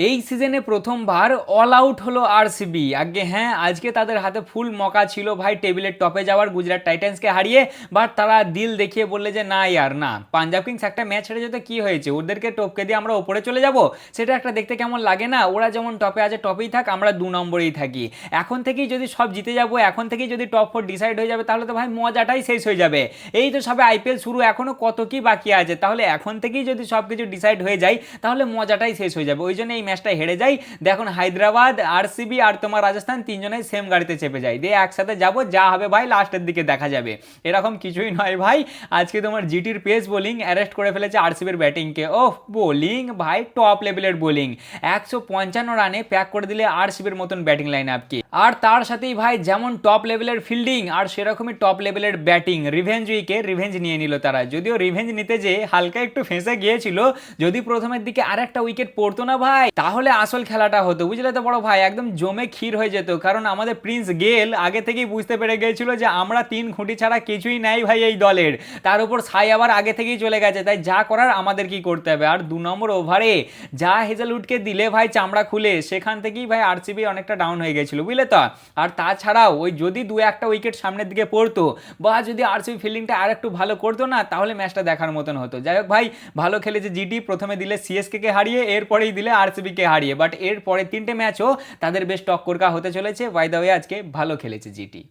এই সিজনে প্রথমবার অল আউট হলো আরসিবি। আগে হ্যাঁ, আজকে তাদের হাতে ফুল মকা ছিল ভাই টেবিলের টপে যাওয়ার, গুজরাট টাইটান্সকে হারিয়ে। বাট তারা দিল দেখিয়ে বললে যে না ইয়ার না, পাঞ্জাব কিংস একটা ম্যাচ হেরে যেতে কি হয়েছে, ওদেরকে টপকে দিয়ে আমরা ওপরে চলে যাব, সেটা একটা দেখতে কেমন লাগে না? ওরা যেমন টপে আছে টপেই থাক, আমরা 2 নম্বরেই থাকি। এখন থেকেই যদি সব জিতে যাব, এখন থেকেই যদি টপ 4 ডিসাইড হয়ে যাবে, তাহলে তো ভাই মজাটাই শেষ হয়ে যাবে। এই তো সবে আইপিএল শুরু, এখনো কত কি বাকি আছে, তাহলে এখন থেকেই যদি সব কিছু ডিসাইড হয়ে যায় তাহলে মজাটাই শেষ হয়ে যাবে। ওই জন্য এই ম্যাচটা হেরে যাই। দেখুন হায়দ্রাবাদ, আরসিবি আর তোমার রাজস্থান তিনজনেই সেম গাড়িতে চেপে যায়, দিয়ে একসাথে যাব, যা হবে ভাই লাস্টের দিকে দেখা যাবে। এরকম কিছুই নয় ভাই। আজকে তোমার জিটির পেস বোলিং অ্যারেস্ট করে ফেলেছে আরসিবির ব্যাটিংকে। ওহ বোলিং ভাই টপ লেভেলের বোলিং, 155 রানে প্যাক করে দিলে আরসিবির মতন ব্যাটিং লাইন আপকে। আর তার সাথেই ভাই যেমন টপ লেভেলের ফিল্ডিং আর সেরকমই টপ লেভেলের ব্যাটিং। রিভেঞ্জ উইকে রিভেঞ্জ নিয়ে নিল তারা, যদিও রিভেঞ্জ নিতে যে হালকা একটু ফেঁসে গিয়েছিল। যদি প্রথমের দিকে আর একটা উইকেট পড়তো না ভাই, তাহলে আসল খেলাটা হতো, বুঝলে তো বড় ভাই, একদম জমে ক্ষীর হয়ে যেত। কারণ আমাদের প্রিন্স গেল আগে থেকেই বুঝতে পেরে গিয়েছিল যে আমরা 3 খুঁটি ছাড়া কিছুই নাই ভাই এই দলের। তার উপর সাই আবার আগে থেকেই চলে গেছে, তাই যা করার আমাদের কি করতে হবে। আর 2 নম্বর ওভারে যা হেজেলউডকে দিলে ভাই চামড়া খুলে, সেখান থেকেই ভাই আরসিবি অনেকটা ডাউন হয়ে গেছিল, বুঝলে তো। আর তাছাড়াও ওই যদি 2-1টা উইকেট সামনের দিকে পড়তো, বা যদি আরসিবি ফিল্ডিংটা আর একটু ভালো করতো না, তাহলে ম্যাচটা দেখার মতন হতো। যাই হোক ভাই, ভালো খেলেছে জিটি, প্রথমে দিলে সিএসকে কে হারিয়ে, এরপরেই দিলে আরসিবি কে হারিয়ে। বাট এর পরে 3টে ম্যাচও তাদের বেশ টক্করকা হতে চলেছে। বাই দ্য ওয়ে আজকে ভালো খেলেছে জিটি।